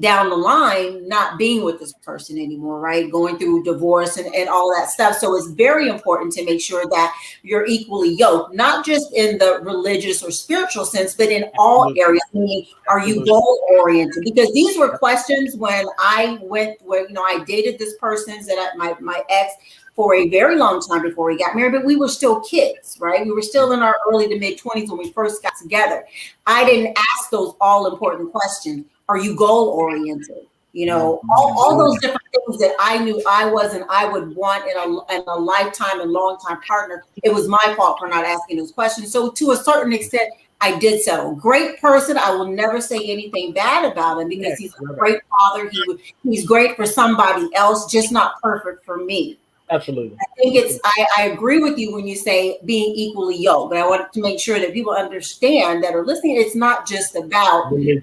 down the line not being with this person anymore, right? Going through divorce and all that stuff. So it's very important to make sure that you're equally yoked, not just in the religious or spiritual sense, but in all areas. Meaning, are you goal oriented? Because these were questions when I I dated this person that my ex for a very long time before we got married, but we were still kids, right? We were still in our early to mid 20s when we first got together. I didn't ask those all important questions. Are you goal oriented? All those different things that I knew I was and I would want in a lifetime and long time partner. It was my fault for not asking those questions. So to a certain extent, I did settle. Great person. I will never say anything bad about him because he's a great father. He's great for somebody else, just not perfect for me. Absolutely. I think I agree with you when you say being equally yoked, but I want to make sure that people understand that are listening. It's not just about the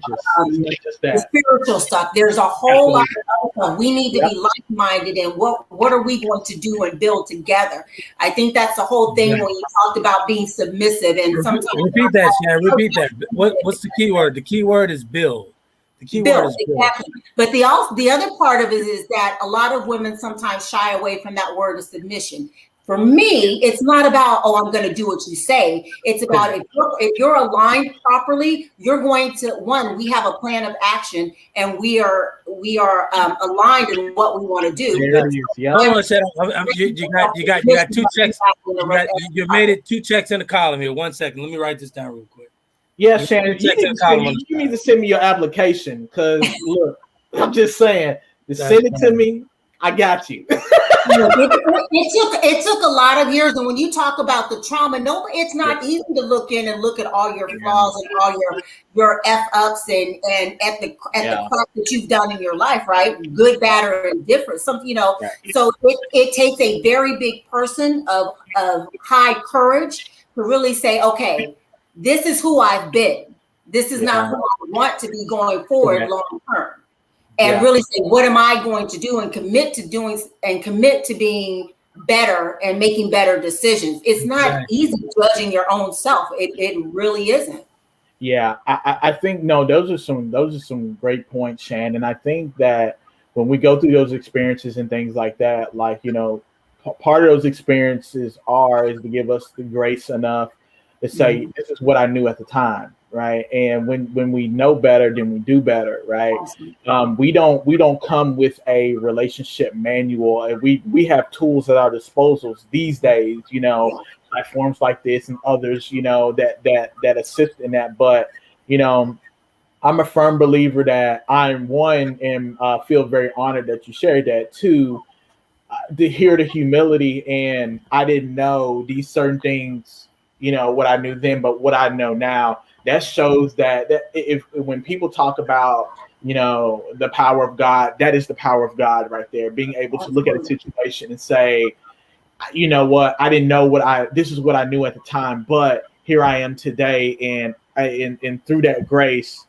spiritual stuff. There's a whole lot of other stuff. We need to be like-minded, and what are we going to do and build together? I think that's the whole thing when you talked about being submissive. And sometimes repeat that, Sharon. Repeat that. What's the key word? The key word is build. The key word is build. Exactly. But the other part of it is that a lot of women sometimes shy away from that word of submission. For me, it's not about, I'm going to do what you say. It's about if you're aligned properly, you're going to, we have a plan of action and we are aligned in what we want to do. Hold on a second. You got 2 checks. You made it 2 checks in the column here. 1 second. Let me write this down real quick. Yeah, Shannon, you need to send me your application because look, I'm just saying, send it to me. I got you. It took a lot of years, and when you talk about the trauma, it's not easy to look in and look at all your flaws and all your f ups and at the crap that you've done in your life, right? Good, bad, or indifferent. Something So it takes a very big person of high courage to really say, okay, this is who I've been. This is not who I want to be going forward long term. And really say, what am I going to do and commit to being better and making better decisions. It's not easy judging your own self. It really isn't. Yeah, I think those are some great points, Shan. And I think that when we go through those experiences and things like that, part of those experiences is to give us the grace enough to say, this is what I knew at the time, right? And when we know better, then we do better, right? We don't come with a relationship manual, and we have tools at our disposals these days, platforms like this and others, that assist in that. But I'm a firm believer that I'm one and feel very honored that you shared that. Two, to hear the humility, and I didn't know these certain things. What I knew then, but what I know now, that shows that when people talk about, the power of God, that is the power of God right there. Being able to look at a situation and say, you know what, I didn't know this is what I knew at the time, but here I am today. And through that grace,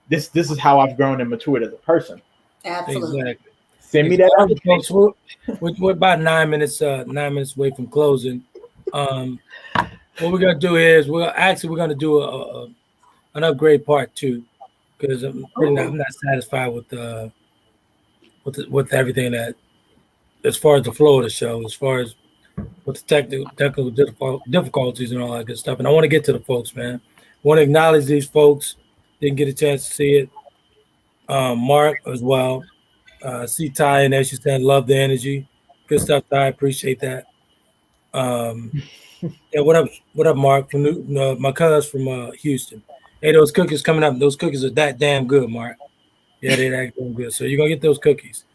this is how I've grown and matured as a person. Absolutely. Exactly. Send me that. Folks, we're about 9 minutes away from closing. What we're gonna do is we're gonna do an upgrade part 2 because I'm not satisfied with everything that, as far as the flow of the show, as far as with the technical difficulties and all that good stuff. And I want to get to the folks, man. I want to acknowledge these folks. Didn't get a chance to see it. Mark as well. See Ty and there, she said, love the energy. Good stuff, Ty. Appreciate that. Yeah, what up, Mark? From my cousin from Houston. Hey, those cookies coming up. Those cookies are that damn good, Mark. Yeah, they're that damn good. So you're gonna get those cookies.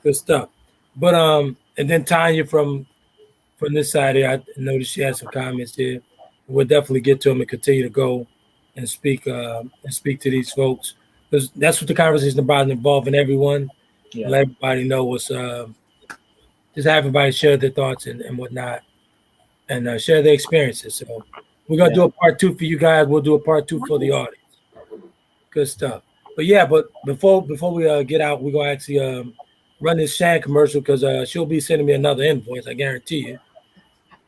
Good stuff. But and then Tanya from this side here, I noticed she had some comments here. We'll definitely get to them and continue to go and speak to these folks, because that's what the conversation about, involving everyone. Yeah. Let everybody know what's just have everybody share their thoughts and whatnot. And share their experiences. So we're gonna do a part 2 for you guys. We'll do a part 2 for the audience. Good stuff. But before we get out, we're gonna actually run this Shan commercial, because she'll be sending me another invoice. I guarantee you.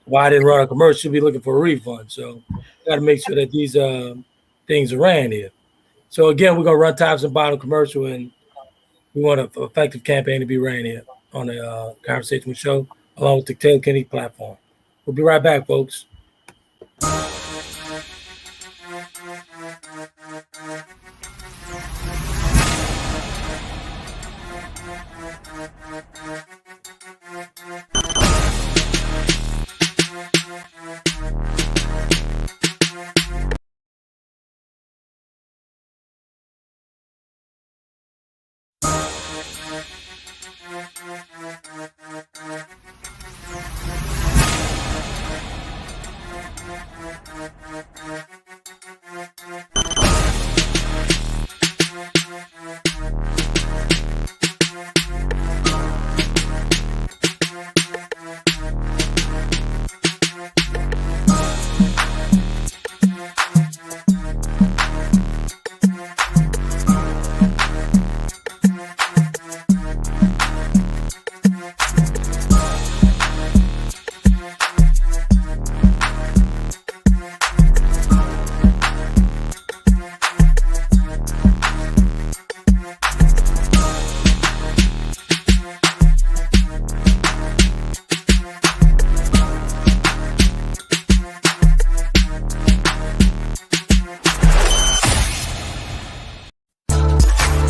Why I didn't run a commercial? She'll be looking for a refund. So got to make sure that these things are ran here. So again, we're gonna run tops and bottom commercial, and We want an effective campaign to be ran here on the Conversation with Show, along with the Taylor Kennedy platform. We'll be right back, folks.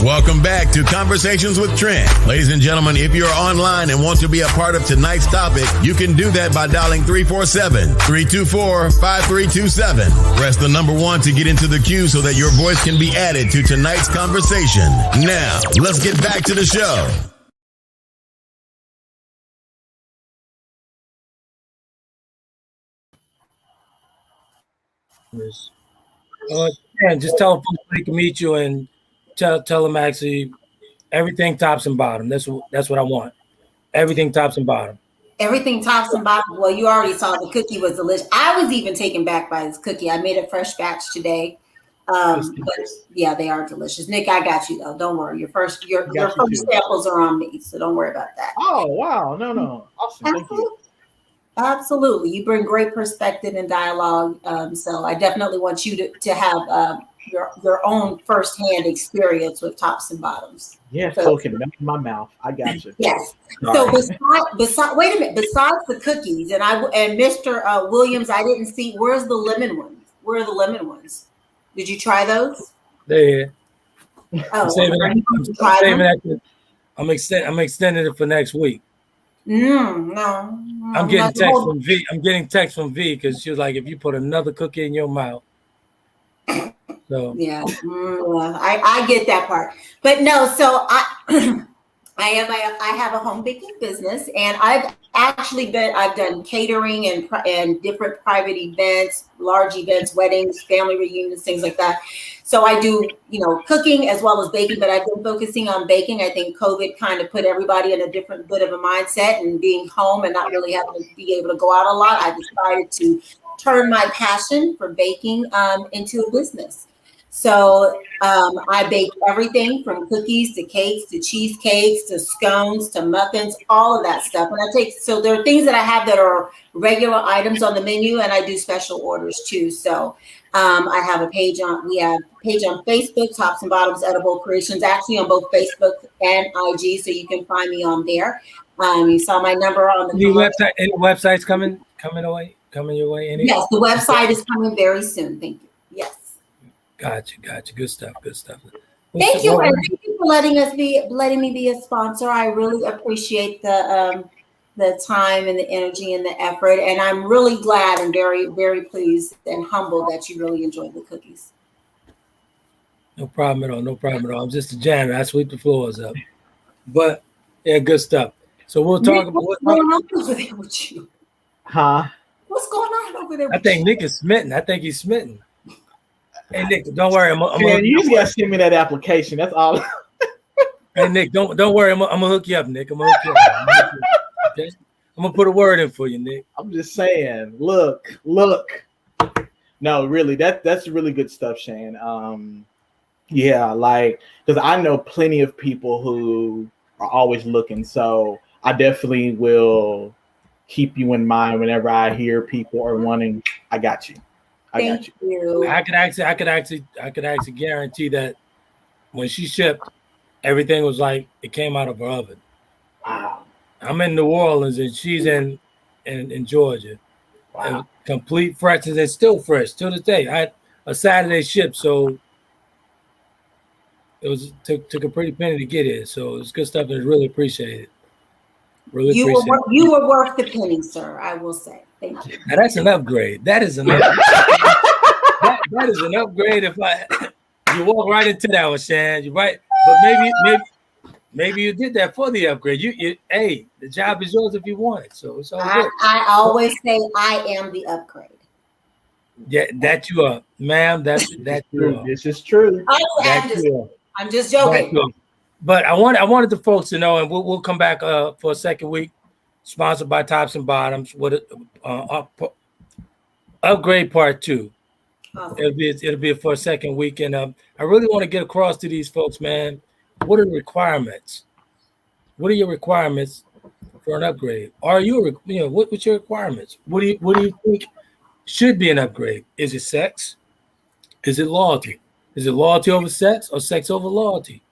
Welcome back to Conversations with Trent. Ladies and gentlemen, if you're online and want to be a part of tonight's topic, you can do that by dialing 347-324-5327. Press the number 1 to get into the queue so that your voice can be added to tonight's conversation. Now, let's get back to the show. And just tell folks they can meet you and tell them actually everything tops and bottom. That's what I want. Everything tops and bottom. Everything tops and bottom. Well, you already saw the cookie was delicious. I was even taken back by this cookie. I made a fresh batch today. But yeah, they are delicious. Nick, I got you though. Don't worry. Your first samples are on me, so don't worry about that. Oh wow, no, awesome. Thank you. Absolutely, you bring great perspective and dialogue. So I definitely want you to have your own firsthand experience with tops and bottoms. Yeah, so can melt in my mouth. I got you. Yes. So besides, wait a minute. Besides the cookies, and Mr. Williams, I didn't see. Where's the lemon ones? Where are the lemon ones? Did you try those? Yeah. Oh, I'm extending it for next week. No. I'm getting text from V. I'm getting text from V because she was like, if you put another cookie in your mouth. So yeah, I get that part, but no. So I have a home baking business, and I've done catering and different private events, large events, weddings, family reunions, things like that. So I do, cooking as well as baking, but I've been focusing on baking. I think COVID kind of put everybody in a different bit of a mindset, and being home and not really having to be able to go out a lot, I decided to turn my passion for baking into a business. So I bake everything from cookies to cakes to cheesecakes to scones to muffins, all of that stuff. And so there are things that I have that are regular items on the menu, and I do special orders too. So we have a page on Facebook, Tops and Bottoms Edible Creations, actually on both Facebook and IG, so you can find me on there. You saw my number on the any websites coming your way? Yes, the website is coming very soon. Thank you. Yes. Gotcha. Good stuff. Thank you, and thank you for letting me be a sponsor. I really appreciate the time and the energy and the effort, and I'm really glad and very, very pleased and humbled that you really enjoyed the cookies. No problem at all. I'm just a janitor. I sweep the floors up. But yeah, good stuff. So we'll talk about what's going on over there with you. Huh? What's going on over there? I think Nick is smitten. He's smitten. Hey Nick, don't worry. You just gotta send me that application. That's all. Hey Nick, don't worry. I'm gonna hook you up, Nick. Okay? I'm gonna put a word in for you, Nick. I'm just saying. Look. No, really, that's really good stuff, Shane. Yeah, because I know plenty of people who are always looking. So I definitely will keep you in mind whenever I hear people are wanting. I got you. Thank you. I could actually guarantee that when she shipped, everything was like it came out of her oven. Wow. I'm in New Orleans and she's in Georgia. Wow. Complete freshness and still fresh to this day. I had a Saturday ship, so it took a pretty penny to get it. So it's good stuff and really appreciate it. Really you appreciate it. You were worth the penny, sir. I will say. Thank you. Now that's an upgrade. That is an upgrade. that is an upgrade. If you walk right into that one, Shan, you're right. But maybe you did that for the upgrade. Hey, the job is yours if you want it. So it's all good. I always say I am the upgrade. Yeah, that you are, ma'am. That you are. This is true. I'm just joking. But I wanted the folks to know, and we'll come back for a second week, sponsored by Tops and Bottoms with upgrade part 2. Awesome. It'll be for a second week, and I really want to get across to these folks, man. What are the requirements? What are your requirements for an upgrade? Are you what's your requirements? What do you think should be an upgrade? Is it sex? Is it loyalty? Is it loyalty over sex or sex over loyalty?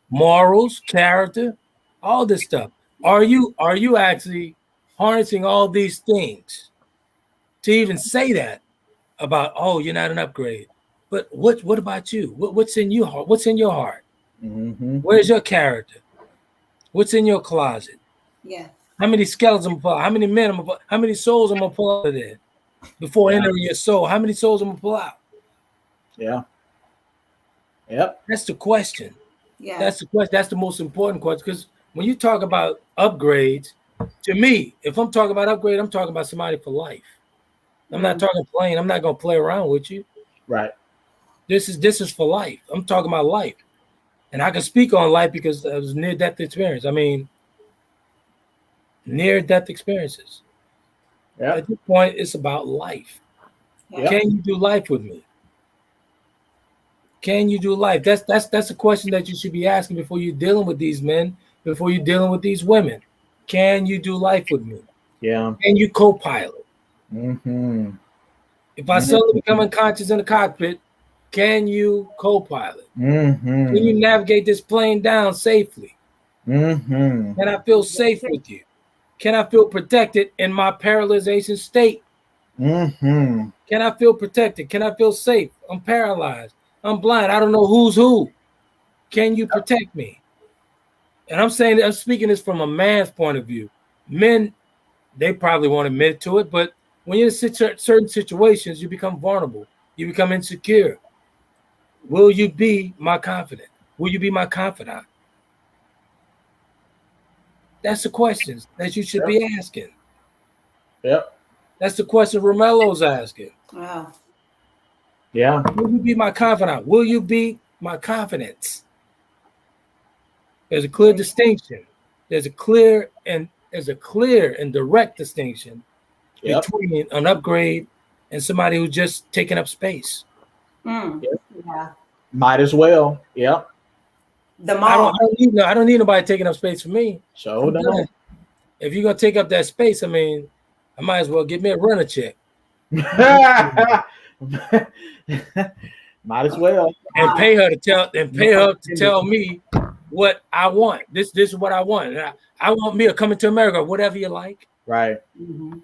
Morals, character, all this stuff. Are you actually harnessing all these things to even say that about, oh, you're not an upgrade? But what about you? What's in your heart? What's in your heart? Mm-hmm. Where's your character? What's in your closet? Yeah. How many skeletons I'm gonna pull out? How many men how many souls I'm gonna pull out of there before entering your soul? How many souls I'm gonna pull out? Yeah. Yep. That's the question. Yeah. That's the question. That's the most important question. Because when you talk about upgrades, to me, if I'm talking about upgrade, I'm talking about somebody for life. I'm not talking playing. I'm not gonna play around with you. Right. This is for life. I'm talking about life. And I can speak on life because it was near-death experience. I mean, near-death experiences. Yeah. At this point, it's about life. Yep. Can you do life with me? Can you do life? That's a question that you should be asking before you're dealing with these men, before you're dealing with these women. Can you do life with me? Yeah. Can you co-pilot? Mm-hmm. If I suddenly become unconscious in the cockpit, can you co-pilot? Mm-hmm. Can you navigate this plane down safely? Mm-hmm. Can I feel safe with you? Can I feel protected in my paralyzation state? Mm-hmm. Can I feel protected? Can I feel safe? I'm paralyzed. I'm blind. I don't know who's who. Can you protect me? And I'm speaking this from a man's point of view. Men, they probably won't admit to it, but when you're in certain situations, you become vulnerable. You become insecure. Will you be my confidant? Will you be my confidant? That's the questions that you should be asking. Yep. That's the question Romelo's asking. Wow. Yeah. Will you be my confidant? Will you be my confidence? There's a clear distinction. There's a clear and direct distinction between an upgrade and somebody who's just taking up space. Yep. Yeah. Might as well. Yep. I don't need nobody taking up space for me. So no. If you're gonna take up that space, I mean, I might as well give me a runner check. Might as well. And pay her to tell me what I want. This is what I want. I want Mia coming to America, whatever you like. Right. Mm-hmm.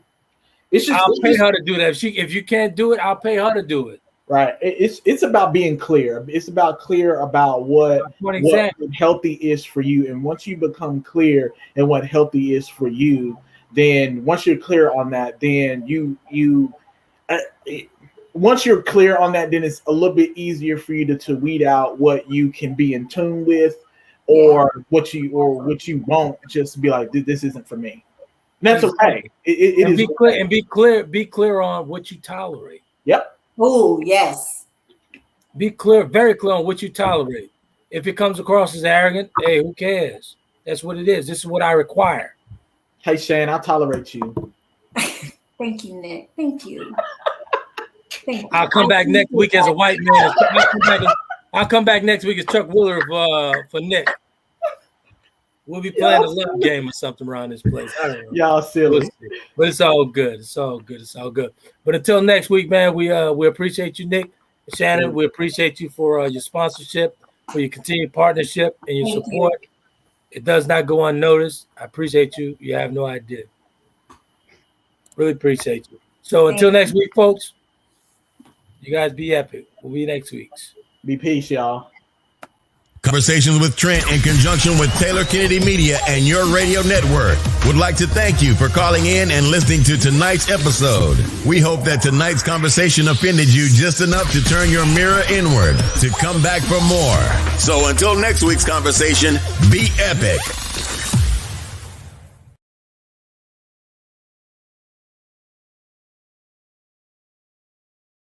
I'll pay her to do that. If you can't do it, I'll pay her to do it. Right. It's about being clear. It's about clear about what healthy is for you. And once you become clear in what healthy is for you, then once you're clear on that, then once you're clear on that, then it's a little bit easier for you to weed out what you can be in tune with, or what you won't. Just be like, this isn't for me. And that's okay. It is clear, and be clear on what you tolerate. Yep. Oh, yes. Be clear, very clear on what you tolerate. If it comes across as arrogant, hey, who cares? That's what it is. This is what I require. Hey, Shane, I tolerate you. Thank you, Nick. Thank you. I'll come back next week as a white man. I'll come back next week as Chuck Wooler for Nick. We'll be playing a love game or something around this place. I don't know. Y'all silly. But it's all good. It's all good. It's all good. But until next week, man, we appreciate you, Nick. Shannon, we appreciate you for your sponsorship. for your continued partnership and your support. It does not go unnoticed. I appreciate you. You have no idea. Really appreciate you. So until next week, folks, you guys be epic. We'll be next week's. Be peace, y'all. Conversations with Trent in conjunction with Taylor Kennedy Media and your radio network would like to thank you for calling in and listening to tonight's episode. We hope that tonight's conversation offended you just enough to turn your mirror inward to come back for more. So until next week's conversation, be epic.